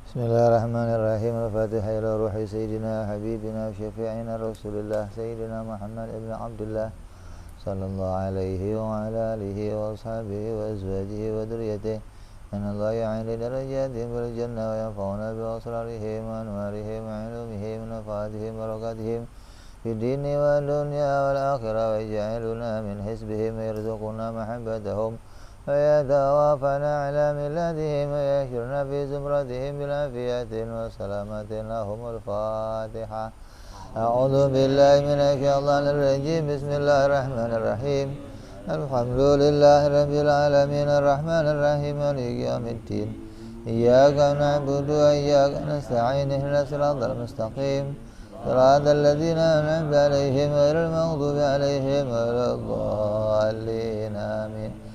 Bismillahirrahmanirrahim. Al-Fatihah ila ruhi Sayyidina Habibina Syafi'ina Rasulullah Sayyidina Muhammad ibn Abdullah Sallallahu alaihi wa ala alihi wa ashabihi wa azwajihi wa dhurriyyatihi Inna Allah ya'ili darajatihim bil jannah wa yanfa'una bi asrarihim wa anwarihim wa ilumihim wa nafatihim wa barakatihim fi dini wa dunya wal akhirah wa yaj'aluna min hisbihim wa yarzuquna mahabbatahum ويتوافنا على ملتهم ويحشرنا في زمرتهم بالعافية وسلامة لهم الفاتحة أعوذ بالله من الشيطان الرجيم بسم الله الرحمن الرحيم الحمد لله رب العالمين الرحمن الرحيم مالك يوم الدين إياك نعبد وإياك نستعين اهدنا الصراط المستقيم صراط الذين أنعمت عليهم غير المغضوب عليهم ولا الضالين آمين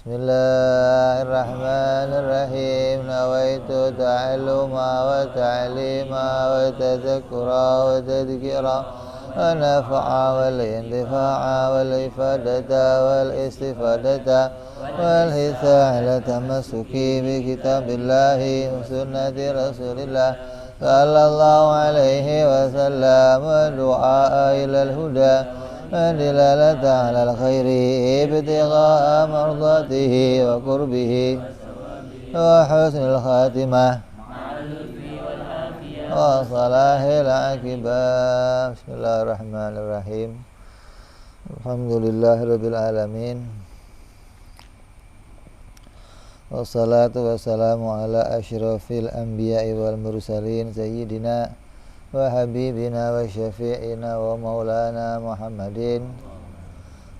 Bismillahirrahmanirrahim. Nawaitu ta'alluma wa ta'lima wa tadhakkura wa tadhkira wa nafa'a wal intifa'a wal ifadata wal istifadata wal hitha ala tamassuki bi kitabillahi wa sunnati rasulillah sallallahu alaihi wa sallam wa du'a ilal huda دلالة على الخير ابتغاء مرضاته وقربه وحسن الخاتمة وصلاح العاقبة بسم الله الرحمن الرحيم الحمد لله رب العالمين والصلاة والسلام على أشرف الأنبياء والمرسلين سيدنا وحبيبنا وشفيعنا ومولانا محمد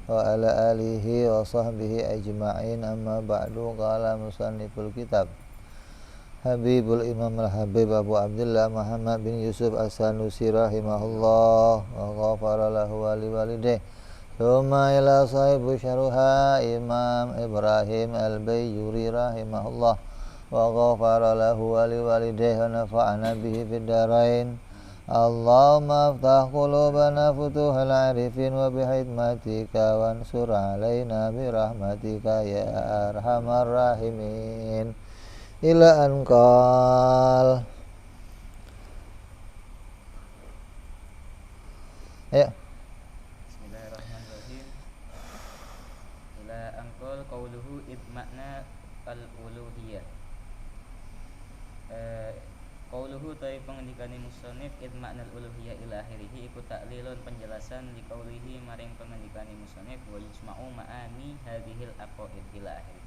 وعلى آله وصحبه أجمعين أما بعد قال مصنف الكتاب Habibul Imam Al-Habib Abu Abdullah Muhammad bin Yusuf As-Sanusi rahimahullah wa ghafara lahu wa liwalidayh thumma ila sahibu syaruha Imam Ibrahim Al-Bayyuri rahimahullah wa ghafara lahu wa liwalidayh wa nafa'ana bihi fid darain Allahumma aftah qulubana futuhal arifin wa bihikmatika wansur alaina birahmatika ya arhamar rahimin ila anqal. Ayo. Bismillahirrahmanirrahim. Ila anqal qauluhu idmakna al-uluhiyah. Qauluhu ta'i pengendikane musannif idmakna al-uluhiyah ila akhirih iku taklilun penjelasan li qaulihi maring pengendikane musannif wa yusma'u ma'ani hadhil aqaid ila akhirih.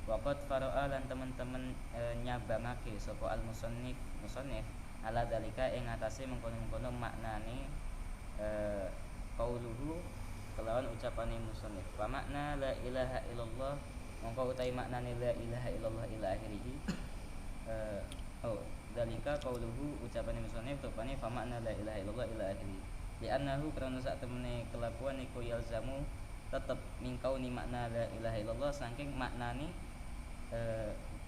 Waqad fara'a lan teman-teman nyabangake sapa al-musannif ala dalika ing atase mengkono-mengkono maknane qauluhu kelawan ucapane musannif. Wa makna la ilaha illallah mongko utahe maknane la ilaha illallah ila akhirih. Dalika qauluhu ucapane musannif tepane fa makna la ilaha illallah ila akhirih. Li annahu karena sak temene kelakuan iku yalzamu tetep mingkauni makna la ilaha illallah saking maknane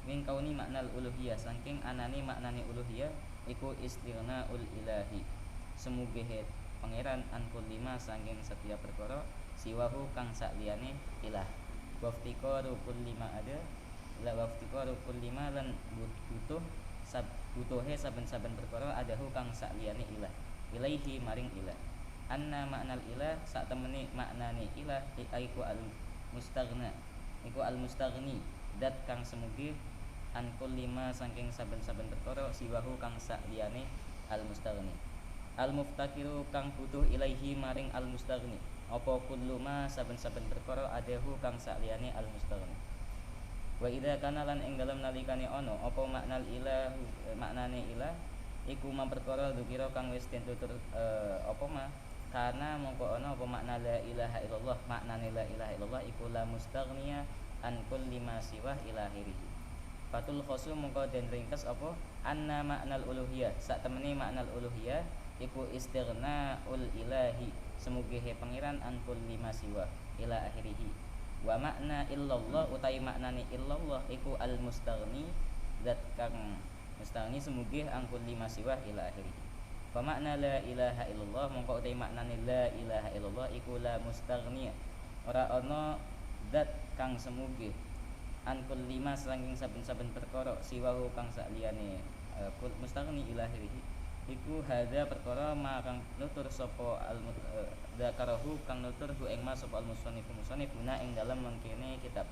mingkauni makna uluhiyah saking anane maknane uluhiyah iku istighna'ul ilahi semugehe pangeran an kullima saking setiap perkara siwahu kang sakliyane ilah waftiqaru kullima ada la waftiqaru kullima lan butuhe saben-saben perkara adahu kang sakliyane ilah ilaihi maring ilah anna maknal ilah sak temene maknane ilah iku al mustaghna iku al mustaghni dat kang semugi an kullima saking saben-saben perkara siwahu kang sakliyane al mustaghni al muftakiru kang butuh ilaihi maring al mustaghni apa kullu ma saben-saben perkara adahu kang sakliyane al mustaghni. Wa idza kana lan ing dalem nalikane ana apa maknal ilah maknane ilah iku mamperkara dzikira kang wis den tutur apa ma karena mongko ana apa makna la ilaha illallah maknane la ilaha illallah iku la mustaghniya an kulli ma siwa ilahirihi. Fatul khasu mongko den ringkes apa anna maknal uluhiyah sak temene maknal uluhiyah iku istighna'ul ilahi semugehe pangeran an kulli ma siwa ila akhirih. Wa makna illallah utai maknane illallah iku al mustaghni zat kang mustaghni sumugih angkul lima siwah ila akhirih. Fa makna la ilaha illallah mongko utai maknane la ilaha illallah iku la mustaghni ora ana zat kang semugih an kulli ma saking saben-saben perkara siwahu kang sakliyane mustaghni ila akhirih iku hadza perkara ma kang nutur sapa dzakarahu kang nutur hu ing ma sapa al-musannif guna ing dalem mengkene kitab.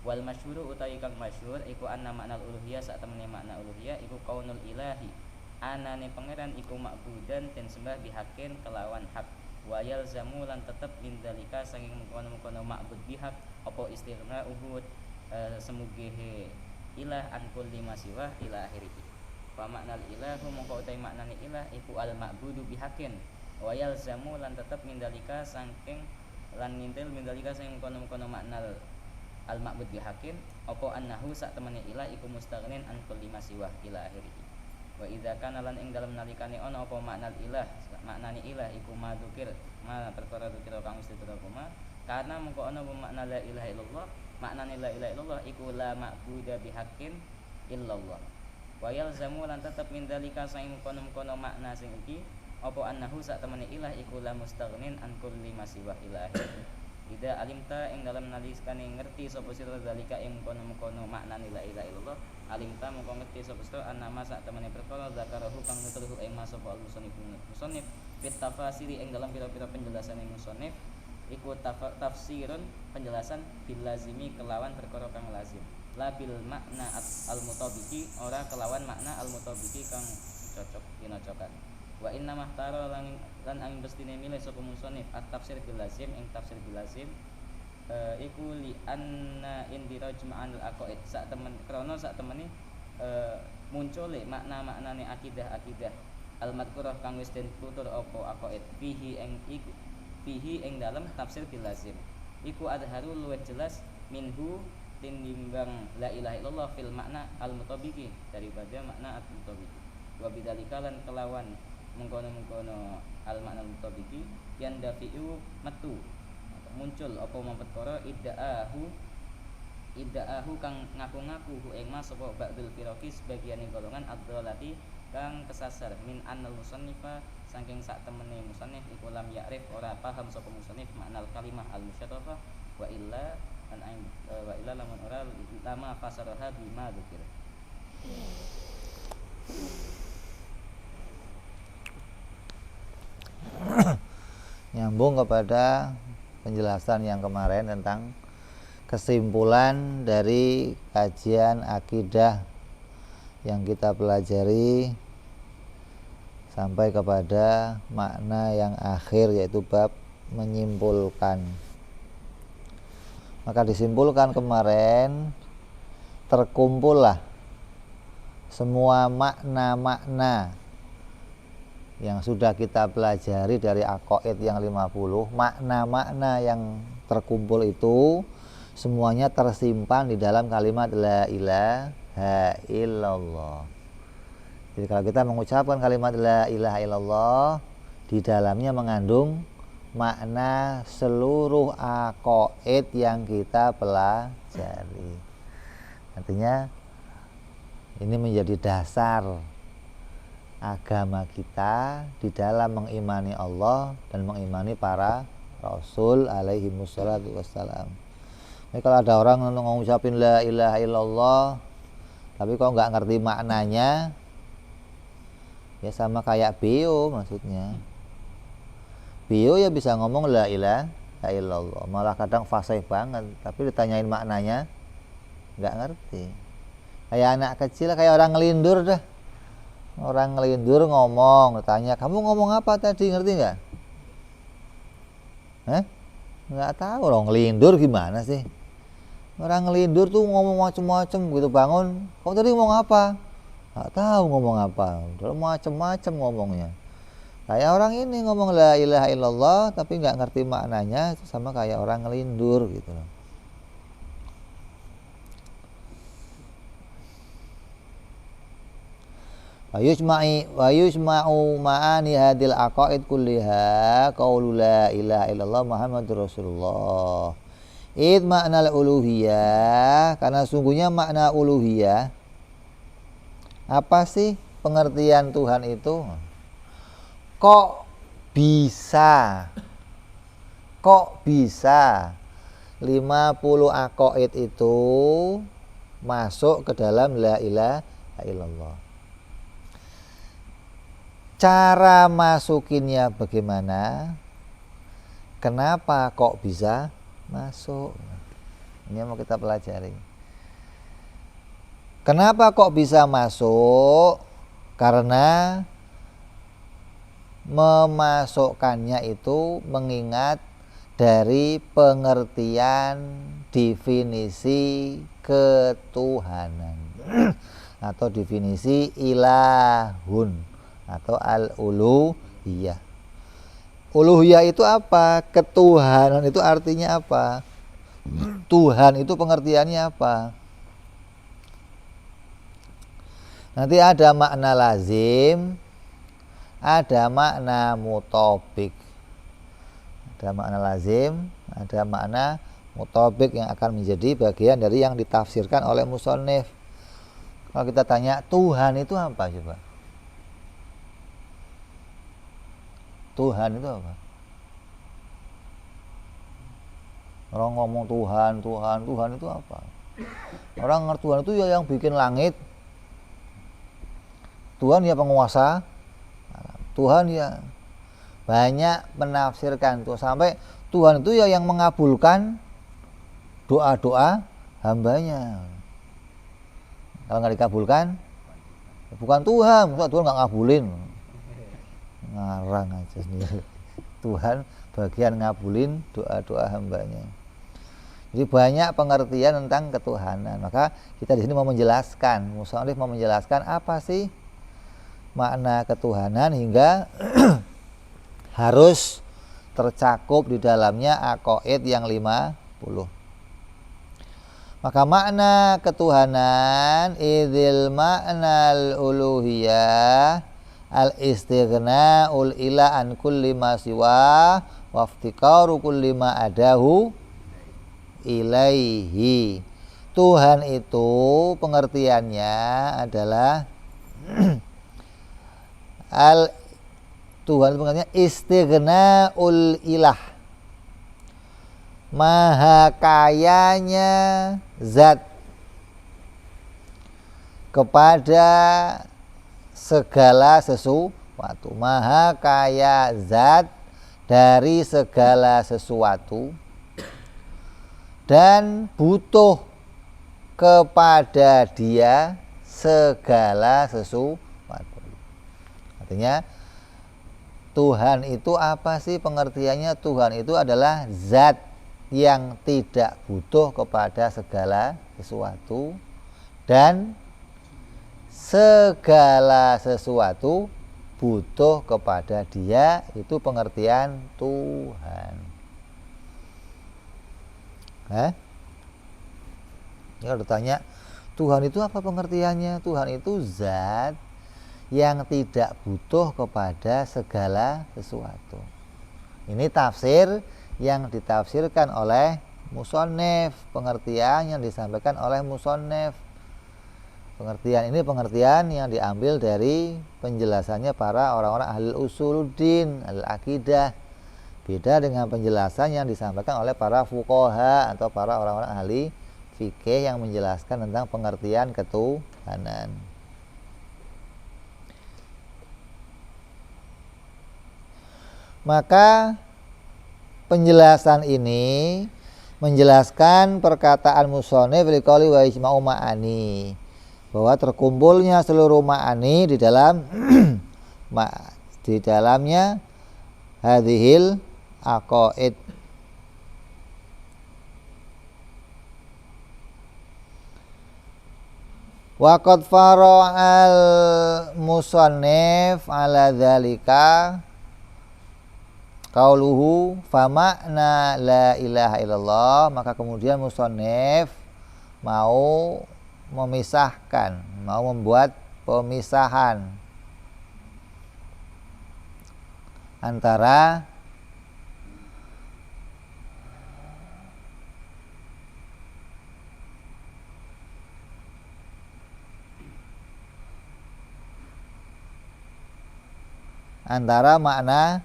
Wal masyhuru utawi kang masyhur iku anna makna uluhiyah sak temene makna uluhiyah iku kaunul ilahi anane pangeran iku ma'budan den sembah bihakin kelawan hak. Wa yalzamu lan tetep mindalika saking mengkono-mengkono ma'bud bihak apa istighna uhud semugehe ilah an kulli masiwah ila akhirih. Fa maknal ilahu mongko utai maknane ilah iku al ma'budu bihakin wa yalzamu lan tetep mindalika saking lan nintil mindalika saking kono-kono maknal al ma'bud bihakin apa annahu sak temene ilah iku mustaghnin an kulli masiwah ila akhirih. Wa idza kana lan ing dalem nalikane ana apa maknal ilah maknane ilah iku madzukir ma perkara dzikir kang mesti terkoma karena mongko ana makna la ilaha illallah maknane la ilaha illallah iku la ma'budu bihakin illallah. Wa yalzamu lan tetep mindalika saing kono-kono makna sing iki apa annahu sak temene ilah iku la mustaghnin an kulli masiwah ila akhir. Ida alimta ing dalam naliskane ngerti sapa sira zalika ing kono-kono maknane la ilaha illallah alimta mongko ngerti sapa sira annama sak temene perkara zakarahu kang nuturuhu ing masapa al-musannif fit tafasiri ing dalam pira-pira penjelasan musannif iku tafsirun penjelasan bil lazimi kelawan perkara kang lazim. Labil makna al-mutabiki ora kelawan makna al-mutabiki kang cocok dinocokan. Wa inna mahtara lan angin bestine milih sapa musannif at-tafsir bil lazim ing tafsir bil lazim iku li anna indiraj ma'anil aqaid sak temen krana sak temene muncule makna-maknane akidah al-madhkurah kang wis den tutur apa aqaid fihi ing dalem tafsir bil lazim iku adharu luwih jelas minhu tinimbang la ilaha illallah fil makna al-mutabiki daripada makna al-mutabiki. Wa bidzalika lan kelawan mengkono-mengkono al-makna al-mutabiki yang dafi'u metu muncul apa perkara idda'ahu kang ngaku-ngaku hu ing mas sapa ba'dul firaqi sebagiane golongan ad-dhalati kang kesasar min annal musannifa saking sak temene musannif iku lam ya'rif ora paham sapa musannif makna kalimah al-musyarrafah wa illa lamun ora lama fasaraha bima dzikir. Nyambung kepada penjelasan yang kemarin tentang kesimpulan dari kajian akidah yang kita pelajari sampai kepada makna yang akhir yaitu bab menyimpulkan. Maka disimpulkan kemarin terkumpullah semua makna-makna yang sudah kita pelajari dari aqaid yang 50. Makna-makna yang terkumpul itu semuanya tersimpan di dalam kalimat la ilaha illallah. Jadi kalau kita mengucapkan kalimat la ilaha illallah, di dalamnya mengandung makna seluruh aqaid yang kita pelajari. Artinya ini menjadi dasar agama kita di dalam mengimani Allah dan mengimani para rasul alaihi wassalatu wassalam. Jadi kalau ada orang ngucapin la ilaha illallah tapi kok nggak ngerti maknanya, ya sama kayak Bio maksudnya. Bio ya bisa ngomong la ilaha illallah, malah kadang fasih banget, tapi ditanyain maknanya nggak ngerti. Kayak anak kecil, kayak orang ngelindur dah. Orang ngelindur ngomong, ditanya kamu ngomong apa tadi, ngerti nggak? Nggak tahu. Orang ngelindur gimana sih? Orang ngelindur tuh ngomong macem-macem gitu, bangun, kamu tadi ngomong apa? Nggak tahu ngomong apa, macem-macem ngomongnya. Kayak orang ini ngomong la ilaha illallah tapi nggak ngerti maknanya, itu sama kayak orang ngelindur gitu loh. Wa yusma'u ma'ani hadil aqaid kulliha qaulu la ilaha illallah Muhammadur Rasulullah. Id makna uluhiyah, karena sungguhnya makna uluhiyah apa sih pengertian Tuhan itu? Kok bisa 50 aqaid itu masuk ke dalam la ilaha illallah? cara masukinnya bagaimana, kenapa kok bisa masuk. Ini yang mau kita pelajari. Kenapa kok bisa masuk? Karena memasukkannya itu mengingat dari pengertian definisi ketuhanan atau definisi ilahun atau al-uluhiyah. Uluhiyah itu apa? Ketuhanan itu artinya apa? Tuhan itu pengertiannya apa? Nanti ada makna lazim, ada makna mutobik. Ada makna lazim, ada makna mutobik yang akan menjadi bagian dari yang ditafsirkan oleh musannif. Kalau kita tanya Tuhan itu apa coba? Tuhan itu apa? Orang ngomong Tuhan itu apa? Orang ngerti Tuhan itu ya yang bikin langit. Tuhan ya penguasa. Tuhan ya banyak menafsirkan tuh sampai Tuhan itu ya yang mengabulkan doa-doa hambanya. Kalau nggak dikabulkan bukan Tuhan, Tuhan nggak ngabulin. Ngarang aja sendiri. Tuhan bagian ngabulin doa-doa hambanya. Jadi banyak pengertian tentang ketuhanan. Maka kita di sini mau menjelaskan, musannif mau menjelaskan apa sih makna ketuhanan hingga harus tercakup di dalamnya aqaid yang 50. Maka makna ketuhanan idzil ma'nal uluhiyah al-istighna'ul ila an kulli ma siwa wa iftiqaru kulli ma adahu ilaihi. Tuhan itu pengertiannya adalah Tuhan itu pengertiannya istighna'ul ilah, maha kayanya zat kepada segala sesuatu. Maha kaya zat dari segala sesuatu dan butuh kepada dia segala sesuatu. Artinya Tuhan itu apa sih pengertiannya? Tuhan itu adalah zat yang tidak butuh kepada segala sesuatu dan segala sesuatu butuh kepada dia. Itu pengertian Tuhan. Kalau ditanya Tuhan itu apa pengertiannya? Tuhan itu zat yang tidak butuh kepada segala sesuatu. Ini tafsir yang ditafsirkan oleh musannif, pengertian yang disampaikan oleh musannif. Pengertian ini pengertian yang diambil dari penjelasannya para orang-orang ahli usuluddin, al-aqidah. Beda dengan penjelasan yang disampaikan oleh para fuqaha atau para orang-orang ahli fikih yang menjelaskan tentang pengertian ketuhanan. Maka penjelasan ini menjelaskan perkataan musannif liqauli wa ijma'u ma'ani, bahwa terkumpulnya seluruh ma'ani di dalam di dalamnya hadhil aqaid. Wa qad fara'al musannif ala dzalika qauluhu fa makna la ilaha illallah. Maka kemudian musannif mau memisahkan, mau membuat pemisahan antara makna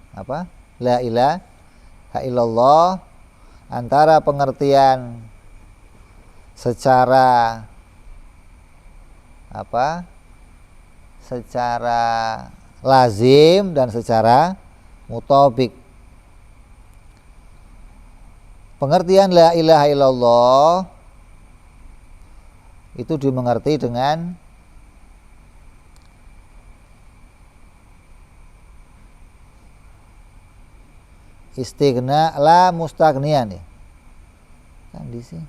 apa? La ilaha illallah, antara pengertian secara apa? Secara lazim dan secara mutabik. Pengertian la ilaha illallah itu dimengerti dengan istighna la mustaghniyan ya. Kan di sini.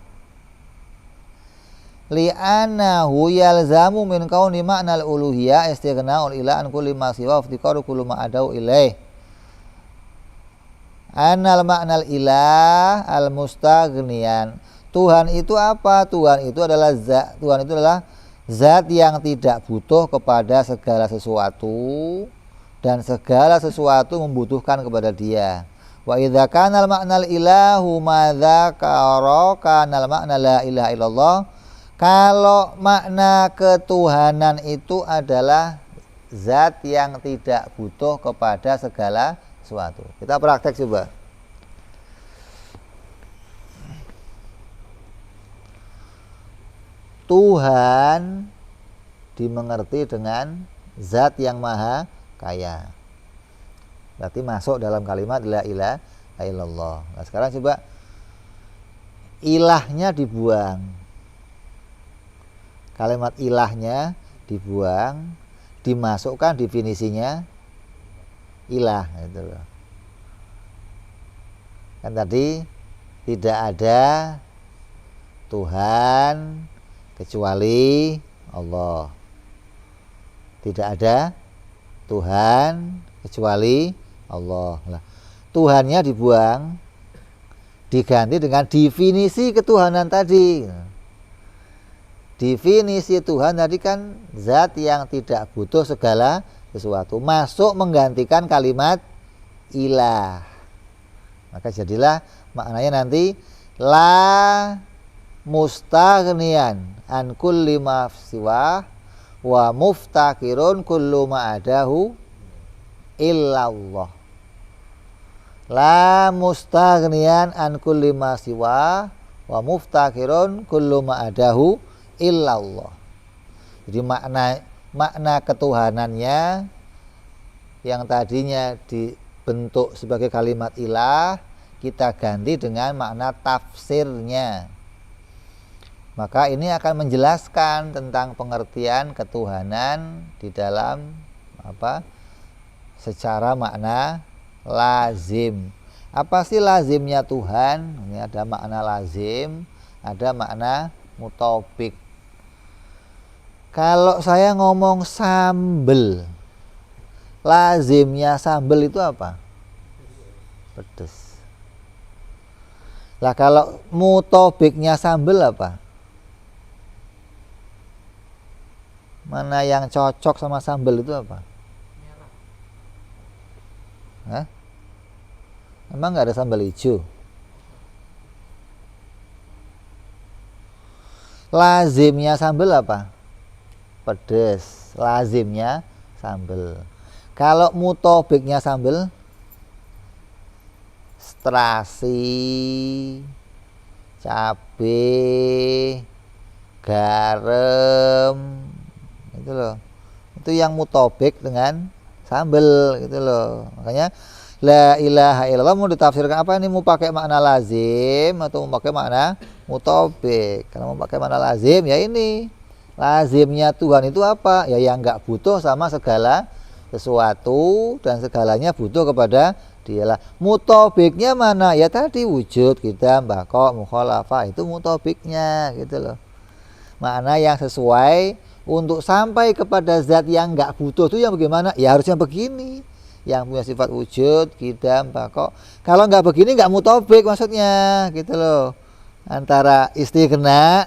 Li'annahu yalzamu min kauni ma'nal uluhiyah istighna'ul ila an kulli ma siwa iftiqaru kullu ma adau ilaih. Anal ma'nal ilah al mustaghniyan. Tuhan itu apa? Tuhan itu adalah zat yang tidak butuh kepada segala sesuatu dan segala sesuatu membutuhkan kepada Dia. Wa idza kana al ma'nal ilahu ma dzakara kana al ma'na la ilaha illallah. Kalau makna ketuhanan itu adalah zat yang tidak butuh kepada segala sesuatu. Kita praktek coba. Tuhan dimengerti dengan zat yang maha kaya. Berarti masuk dalam kalimat la ilaha illallah. Nah, sekarang coba ilahnya dibuang. Kalimat ilahnya dibuang, dimasukkan definisinya ilah gitu loh. Kan tadi tidak ada Tuhan kecuali Allah. Tidak ada Tuhan kecuali Allah. Nah, Tuhannya dibuang, diganti dengan definisi ketuhanan tadi. Definisi Tuhan tadi kan zat yang tidak butuh segala sesuatu, masuk menggantikan kalimat ilah. Maka jadilah maknanya nanti la mustaghniyan an kulli ma siwa wa muftaqirun kullu ma adahu illallah. La mustaghniyan an kulli ma siwa wa muftaqirun kullu ma adahu illallah. Jadi makna ketuhanannya yang tadinya dibentuk sebagai kalimat ilah, kita ganti dengan makna tafsirnya. Maka ini akan menjelaskan tentang pengertian ketuhanan di dalam secara makna lazim. Apa sih lazimnya Tuhan? Ini ada makna lazim, ada makna mutabik. Kalau saya ngomong sambel, lazimnya sambel itu apa? Pedas. Lah kalau mutabiknya sambel apa? Mana yang cocok sama sambel itu apa? Hah? Emang nggak ada sambal hijau? Lazimnya sambel apa? Pedas. Lazimnya sambel. Kalau mutabiknya sambel, terasi, cabai, garam, itu loh. Itu yang mutabik dengan sambel gitu loh. Makanya la ilaha illallah mau ditafsirkan apa, ini mau pakai makna lazim atau mau pakai makna mutabik. Kalau mau pakai makna lazim ya ini. Lazimnya Tuhan itu apa? Ya yang enggak butuh sama segala sesuatu dan segalanya butuh kepada Dialah. Mutabiknya mana? Ya tadi wujud, kita bako, mukhalafah, itu mutabiknya gitu loh. Makna yang sesuai untuk sampai kepada zat yang enggak butuh itu yang bagaimana? Ya harusnya begini. Yang punya sifat wujud, kita bako. Kalau enggak begini enggak mutabik maksudnya gitu loh. Antara istighna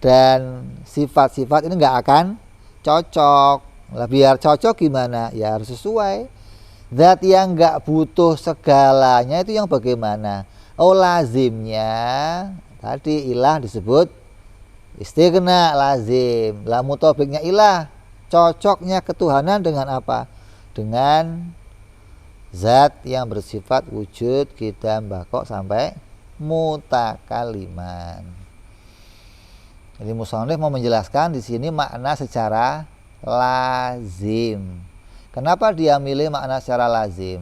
dan sifat-sifat ini enggak akan cocok. Lah biar cocok gimana? Ya harus sesuai. Zat yang enggak butuh segalanya itu yang bagaimana? Oh lazimnya tadi ilah disebut istighna lazim. Lah mutabiknya ilah, cocoknya ketuhanan dengan apa? Dengan zat yang bersifat wujud, qidam, baqo sampai mutakaliman. Jadi musannif mau menjelaskan di sini makna secara lazim. Kenapa dia milih makna secara lazim?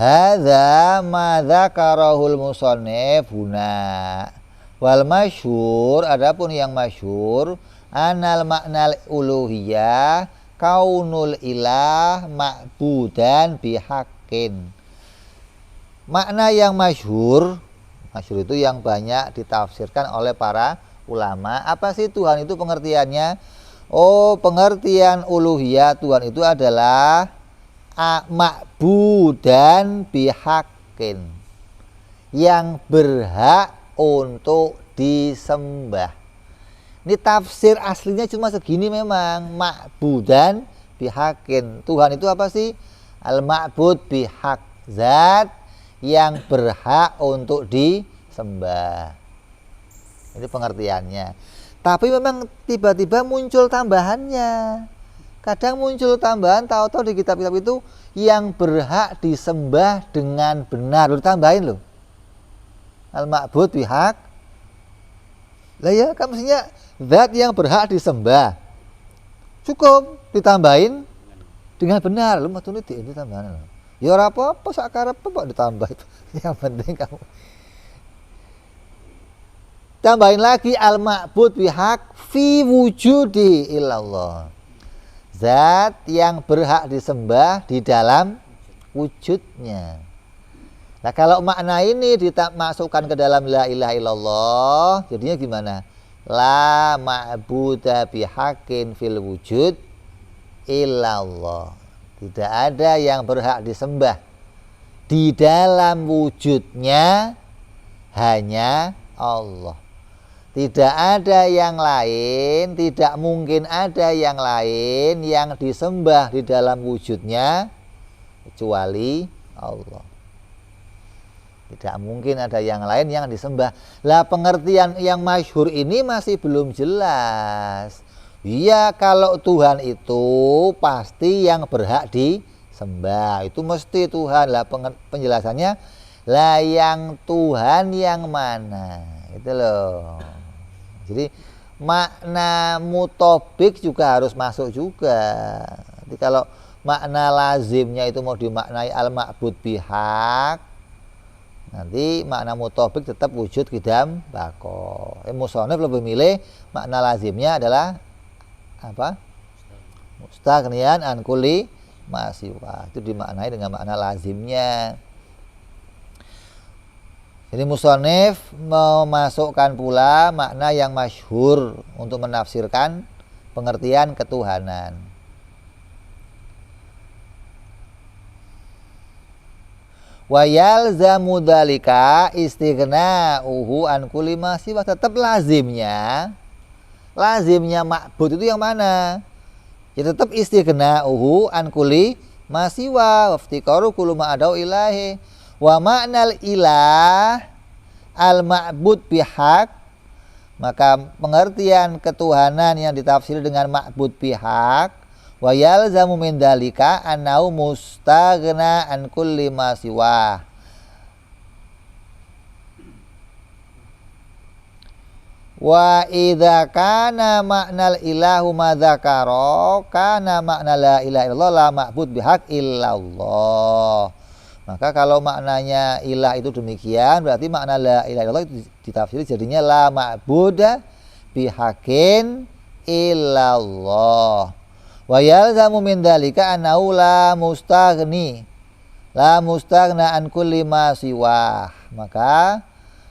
Hadza ma dzakarahul musannif huna. Wal masyhur, adapun yang masyhur, anal maknal uluhiyah kaunul ilah ma'budan bihaqqin. Makna yang masyhur itu yang banyak ditafsirkan oleh para ulama. Apa sih Tuhan itu pengertiannya? Oh, pengertian uluhiyah Tuhan itu adalah ma'budan bihaqqin, yang berhak untuk disembah. Ini tafsir aslinya cuma segini memang, ma'budan bihaqqin. Tuhan itu apa sih? Al-ma'bud bihaq, zat yang berhak untuk disembah. Ini pengertiannya. Tapi memang tiba-tiba muncul tambahannya. Kadang muncul tambahan, tahu-tahu di kitab-kitab itu yang berhak disembah dengan benar. Lu tambahin loh. Al-ma'bud bihaq. Lah ya, kan mestinya zat yang berhak disembah. Cukup ditambahin dengan benar. Lu matune ini tambahan loh. Ya ora apa-apa sak karepe kok ditambah itu. Yang penting kamu tambahin lagi al-ma'bud bihaq fi wujudi illallah. Zat yang berhak disembah di dalam wujudnya. Nah, kalau makna ini dimasukkan ke dalam la ilaha illallah, jadinya gimana? La ma'buda bihaqqin fil wujud illallah. Tidak ada yang berhak disembah di dalam wujudnya, hanya Allah. Tidak ada yang lain, tidak mungkin ada yang lain yang disembah di dalam wujudnya kecuali Allah. Tidak mungkin ada yang lain yang disembah. Lah, pengertian yang masyhur ini masih belum jelas. Iya, kalau Tuhan itu pasti yang berhak disembah. Itu mesti Tuhan. Lah, penjelasannya, lah yang Tuhan yang mana? Itu loh. Jadi makna mutobik juga harus masuk juga. Jadi kalau makna lazimnya itu mau dimaknai al-ma'bud bihaq, nanti makna mutobik tetap wujud qidam baqo. Musannif lebih milih makna lazimnya adalah apa? Mustaghniyan an kulli ma siwa. Itu dimaknai dengan makna lazimnya. Jadi musannif memasukkan pula makna yang masyhur untuk menafsirkan pengertian ketuhanan. Wa yalzamu dzalika istighna'uhu an kulli ma siwa. Tetap lazimnya ma'bud itu yang mana? Ya tetap istighna'uhu an kulli ma siwa wa iftiqaru kullu ma adau ilahi. Wa ma'nal ilah al-ma'bud bihaq, maka pengertian ketuhanan yang ditafsir dengan ma'bud bihaq, wa yalzamu min dzalika annahu mustaghna an kulli ma siwa. Wa idza kana ma'nal ilahu ma dzakara kana ma'na la ilaha illallah la ma'bud bihaq illallah. Maka kalau maknanya ilah itu demikian, berarti makna la ilaha illallah itu ditafsir jadinya la ma'buda bihaqqin illallah. Wa yalzamu min dzalika annahu la mustaghna an kulli ma siwah. Maka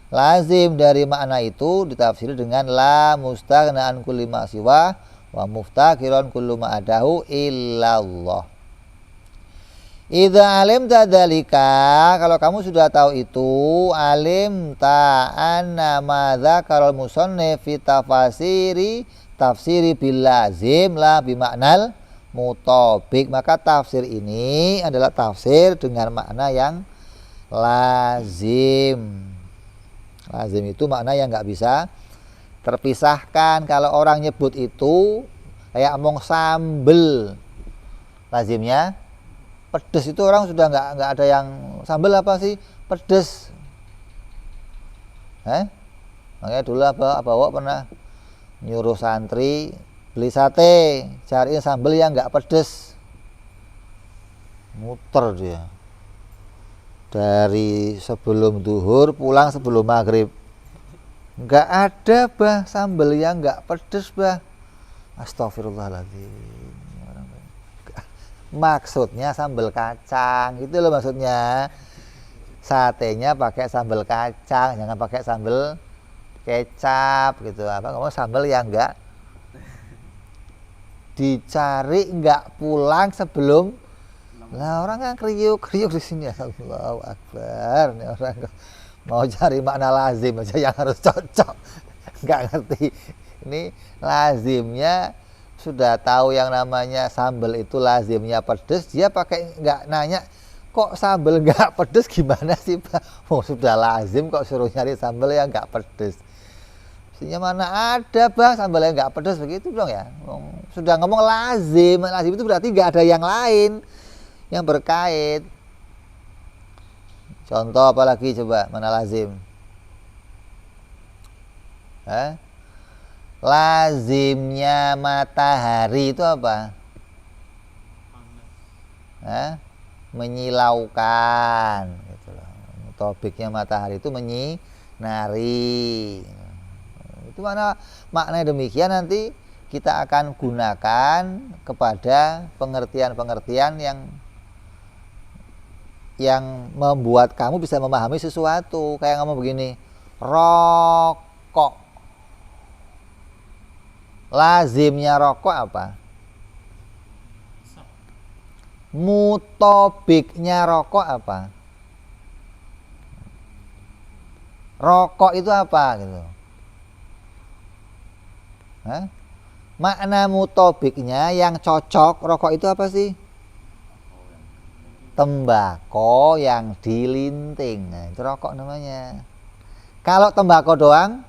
lazim dari makna itu ditafsir dengan la mustaghna an kulli ma siwah wa muftaqiran kullu ma adahu illallah. Idza alimta dzalika, kalau kamu sudah tahu itu, alim ta'anna ma dzakaral musannif fi tafsiri bil lazim la bi maknal mutabik. Maka tafsir ini adalah tafsir dengan makna yang lazim. Lazim itu makna yang enggak bisa terpisahkan. Kalau orang nyebut itu kayak omong sambel, lazimnya pedes itu orang sudah nggak ada yang sambal apa sih pedes. Makanya dulu bawa pernah nyuruh santri beli sate, cariin sambal yang nggak pedes. Muter dia dari sebelum duhur pulang sebelum maghrib, nggak ada bah sambal yang nggak pedes bah. Astagfirullahaladzim. Maksudnya sambal kacang gitu loh, maksudnya satenya pakai sambal kacang, jangan pakai sambal kecap gitu. Apa ngomong sambal yang enggak dicari, enggak pulang sebelum. Nah orang kan kriuk di sini. Allahu Akbar, ini orang mau cari makna lazim aja yang harus cocok, enggak ngerti. Ini lazimnya sudah tahu yang namanya sambal itu lazimnya pedes, dia pakai enggak nanya kok sambal enggak pedes gimana sih Pak? Oh sudah lazim kok suruh nyari sambal yang enggak pedes. Mestinya mana ada Bang sambal yang enggak pedes begitu dong ya. Sudah ngomong lazim itu berarti enggak ada yang lain yang berkait. Contoh apa lagi coba mana lazim? Lazimnya matahari itu apa? Menyilaukan gitu loh. Topiknya matahari itu menyinari. Itu makna demikian nanti kita akan gunakan kepada pengertian-pengertian yang membuat kamu bisa memahami sesuatu. Kayak ngomong begini, rokok. Lazimnya rokok apa? Mutobiknya rokok apa? Rokok itu apa gitu? Makna mutobiknya yang cocok rokok itu apa sih? Tembakau yang dilinting. Nah, itu rokok namanya. Kalau tembakau doang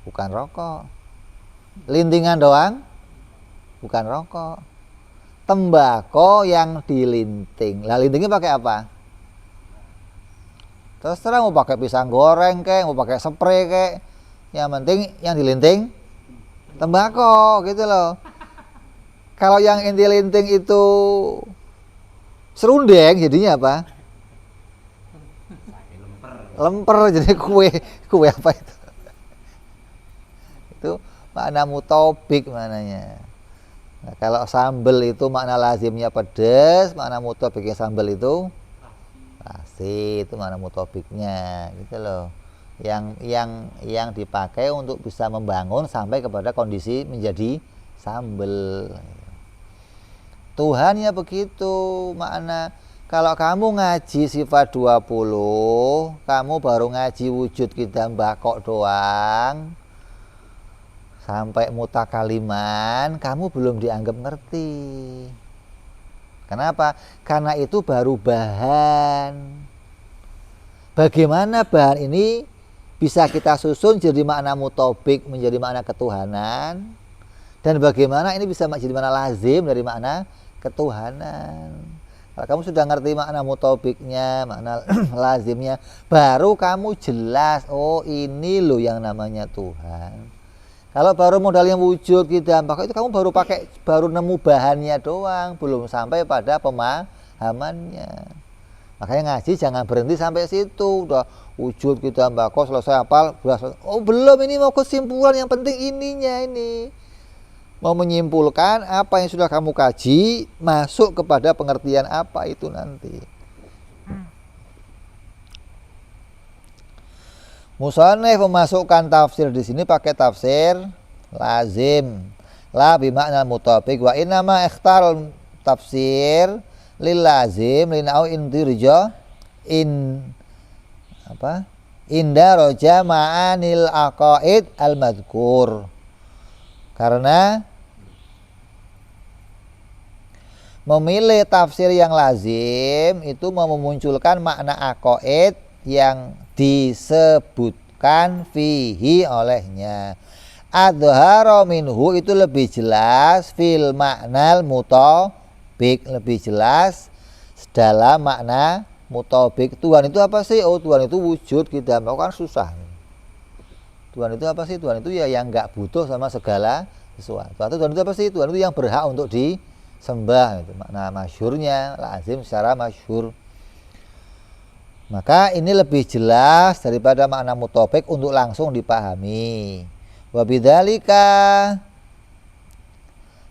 bukan rokok. Lintingan doang bukan rokok. Tembakau yang dilinting. Lah lintingnya pakai apa? Terserah mau pakai pisang goreng kek, mau pakai spray kek. Yang penting yang dilinting tembakau gitu loh. Kalau yang dilinting itu serundeng jadinya apa? Lemper jadi kue apa itu? Itu makna mutobik mananya. Nah, kalau sambel itu makna lazimnya pedas, makna mutobiknya sambel itu rasi, itu makna mutobiknya gitu loh. Yang dipakai untuk bisa membangun sampai kepada kondisi menjadi sambel. Tuhannya begitu makna. Kalau kamu ngaji sifat 20, kamu baru ngaji wujud kita mbakok doang, sampai mutakaliman, kamu belum dianggap ngerti. Kenapa? Karena itu baru bahan. Bagaimana bahan ini bisa kita susun jadi makna mutobik, menjadi makna ketuhanan, dan bagaimana ini bisa jadi makna lazim dari makna ketuhanan. Kalau kamu sudah ngerti makna mutobiknya, makna lazimnya, baru kamu jelas, oh ini loh yang namanya Tuhan. Kalau baru modal yang wujud kita, maka itu kamu baru nemu bahannya doang, belum sampai pada pemahamannya. Makanya ngaji jangan berhenti sampai situ. Udah wujud kita mbako selesai hafal, oh belum, ini mau kesimpulan, yang penting ininya ini. Mau menyimpulkan apa yang sudah kamu kaji, masuk kepada pengertian apa itu nanti. Musannif memasukkan tafsir di sini pakai tafsir lazim. La bimakna mutabiq wa innama ikhtarul tafsir lil lazim linau indirja inda roja ma'anil aqaid al madhkur. Karena memilih tafsir yang lazim itu memunculkan makna aqaid yang disebutkan fihi olehnya. Adhara minhu itu lebih jelas fil maknal mutabiq, mutobik, lebih jelas dalam makna mutobik. Tuhan itu apa sih? Oh, Tuhan itu wujud kita. Kan susah. Tuhan itu apa sih? Tuhan itu ya yang nggak butuh sama segala sesuatu. Atau Tuhan itu apa sih? Tuhan itu yang berhak untuk disembah. Itu makna masyhurnya, lazim secara masyhur. Maka ini lebih jelas daripada makna mutobik untuk langsung dipahami. Wa bidzalika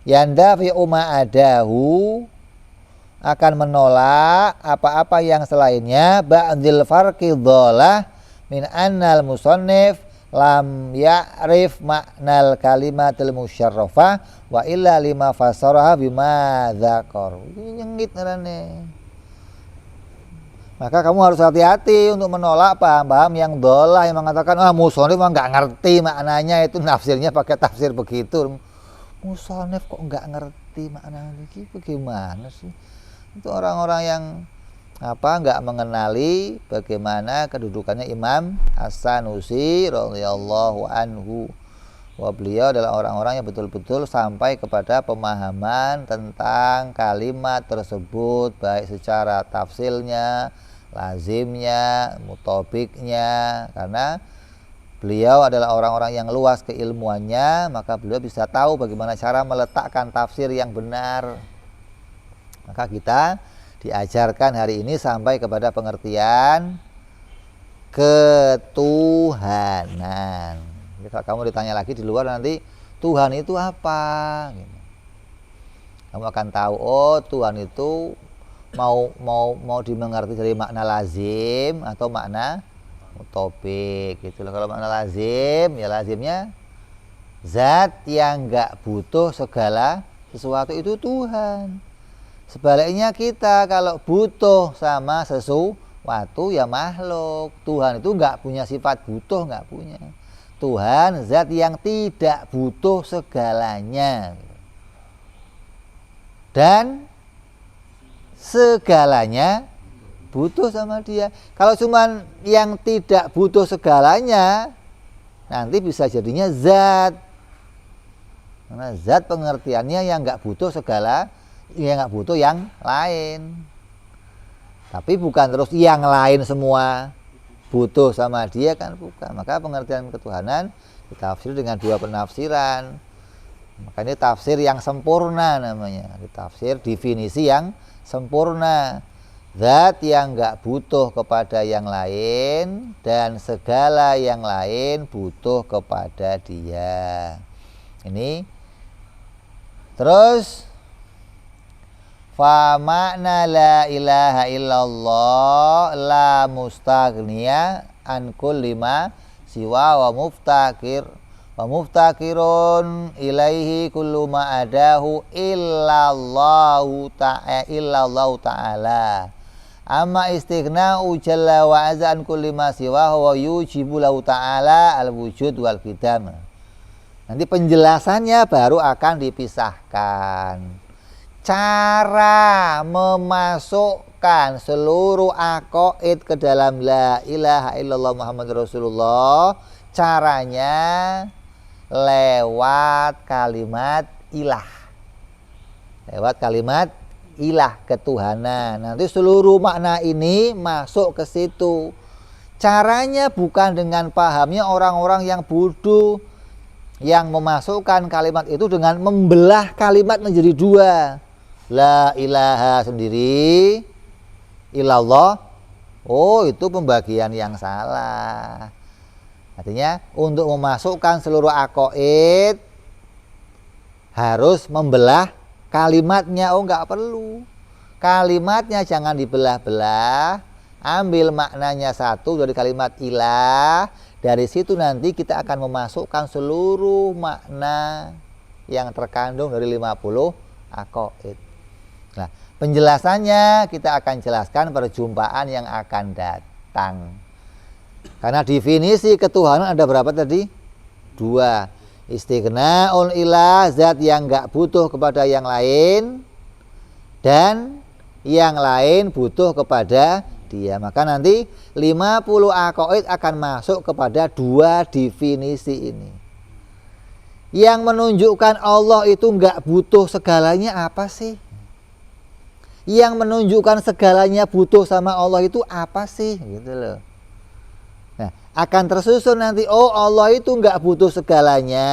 yandafi'u ma'adahu, akan menolak apa-apa yang selainnya ba'dil farqi dhalah min annal musannif lam ya'rif maknal kalimatil musyarrafah wa illa lima fasaraha bima dzakar. Ini nyengit ngarane. Maka kamu harus hati-hati untuk menolak paham-paham yang dhalah yang mengatakan musannif mah enggak ngerti maknanya, itu nafsirnya pakai tafsir begitu. Musannif kok enggak ngerti maknanya, ini bagaimana sih? Itu orang-orang yang enggak mengenali bagaimana kedudukannya Imam As-Sanusi radhiyallahu anhu. Wah, beliau adalah orang-orang yang betul-betul sampai kepada pemahaman tentang kalimat tersebut, baik secara tafsilnya, lazimnya, mutobiknya. Karena beliau adalah orang-orang yang luas keilmuannya, maka beliau bisa tahu bagaimana cara meletakkan tafsir yang benar. Maka kita diajarkan hari ini sampai kepada pengertian ketuhanan. Jadi kalau kamu ditanya lagi di luar nanti Tuhan itu apa? Gitu. Kamu akan tahu, oh Tuhan itu mau dimengerti dari makna lazim atau makna mutobik gitu loh. Kalau makna lazim, ya lazimnya zat yang enggak butuh segala sesuatu itu Tuhan. Sebaliknya kita kalau butuh sama sesuatu ya makhluk. Tuhan itu enggak punya sifat butuh, enggak punya. Tuhan zat yang tidak butuh segalanya dan segalanya butuh sama dia. Kalau cuman yang tidak butuh segalanya, nanti bisa jadinya zat. Karena zat pengertiannya yang nggak butuh segala, yang nggak butuh yang lain. Tapi bukan terus yang lain semua butuh sama dia, kan bukan. Maka pengertian ketuhanan ditafsir dengan dua penafsiran. Makanya tafsir yang sempurna namanya. Tafsir definisi yang sempurna. Zat yang enggak butuh kepada yang lain dan segala yang lain butuh kepada dia. Ini terus fa makna la ilaha illallah la mustaghniya an kulli ma siwa wa muftakirun ilaihi kullu ma adahu illallahu ta'ala. Amma istighna'u jalla wa azza an kulli ma siwa wa yujibu lahu ta'ala al-wujud wal qidam. Nanti penjelasannya baru akan dipisahkan. Cara memasukkan seluruh aqaid ke dalam la ilaha illallah Muhammad Rasulullah, caranya lewat kalimat ilah. Lewat kalimat ilah, ketuhanan. Nanti seluruh makna ini masuk ke situ. Caranya bukan dengan pahamnya orang-orang yang bodoh yang memasukkan kalimat itu dengan membelah kalimat menjadi dua. La ilaha sendiri, ilallah, oh itu pembagian yang salah. Artinya untuk memasukkan seluruh aqaid harus membelah kalimatnya. Oh enggak perlu. Kalimatnya jangan dibelah-belah. Ambil maknanya satu dari kalimat ilah. Dari situ nanti kita akan memasukkan seluruh makna yang terkandung dari 50 aqaid. Nah, penjelasannya kita akan jelaskan perjumpaan yang akan datang. Karena definisi ketuhanan ada berapa tadi? Dua. Istighna'ul ilah, zat yang enggak butuh kepada yang lain dan yang lain butuh kepada dia. Maka nanti 50 aqaid akan masuk kepada dua definisi ini. Yang menunjukkan Allah itu enggak butuh segalanya apa sih? yang menunjukkan segalanya butuh sama Allah itu apa sih gitu loh. Nah, akan tersusun nanti, oh Allah itu nggak butuh segalanya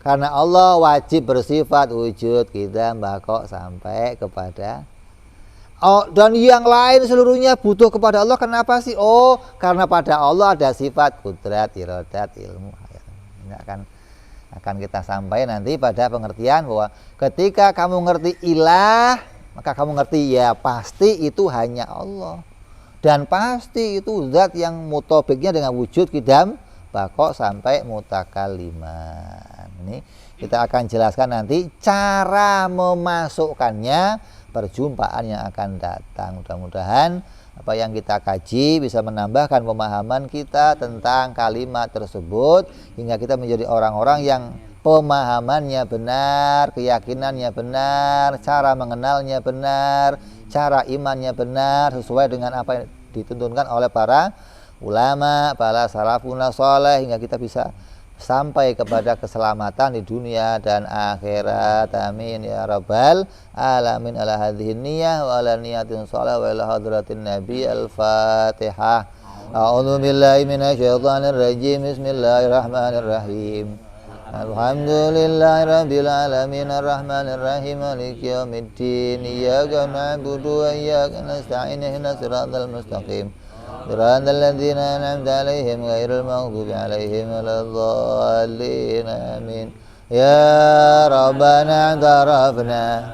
karena Allah wajib bersifat wujud, kita kok sampai kepada dan yang lain seluruhnya butuh kepada Allah. Kenapa sih? Oh, karena pada Allah ada sifat kudrat, iradat, ilmu. Ini akan kita sampai nanti pada pengertian bahwa ketika kamu ngerti ilah, maka kamu ngerti ya pasti itu hanya Allah. Dan pasti itu zat yang mutobiknya dengan wujud, kidam, bakok sampai mutakaliman. Ini kita akan jelaskan nanti cara memasukkannya perjumpaan yang akan datang. Mudah-mudahan apa yang kita kaji bisa menambahkan pemahaman kita tentang kalimat tersebut hingga kita menjadi orang-orang yang pemahamannya benar, keyakinannya benar, cara mengenalnya benar, cara imannya benar sesuai dengan apa yang dituntunkan oleh para ulama, para salafun saleh, hingga kita bisa sampai kepada keselamatan di dunia dan akhirat. Amin ya rabbal alamin. Ala hadhihi niyyah wa ala niyatin shalah wa ila hadratin nabi. Al-Fatihah. A'udzu billahi minasyaitonir rajim. Bismillahirrahmanirrahim. Alhamdulillahi rabbil alamin arrahmanir rahim maliki yaumiddin. Iyyaka na'budu wa iyyaka nasta'in ihdinas siratal mustaqim. صراط الذين أنعمت عليهم غير المغضوب عليهم ولا الضالين آمين يا ربنا اعترفنا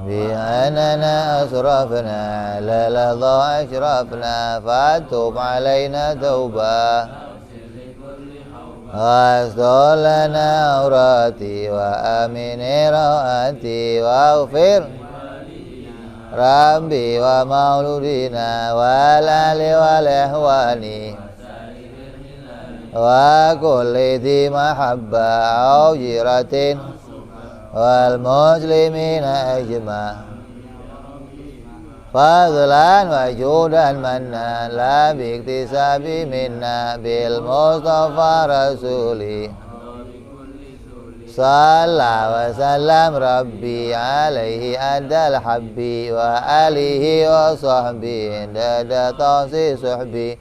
بأننا أسرفنا على لظى أشرفنا فاتوب علينا توبة واستر لنا عوراتي وآمن رواتي واغفر Rabbi wa mauludina wal ali wal ihwani wa kulli dhi mahabba au jiratin wal muslimina ajma fadlan wa judan manna la biktisabi minna bil mustafa rasuli Sallallahu wa sallam Rabbi alaihi adal habbi wa alihi wa sahbihi dada tawsi suhbi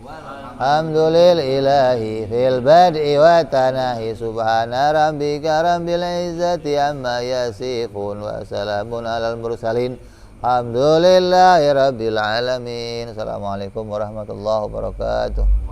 Alhamdulillah ilahi fil bad'i wa tanahi subhana rabbika rabbil izzati amma yasifun wa salamun alal mursalin Alhamdulillahi rabbil alamin. Assalamualaikum warahmatullahi wabarakatuh.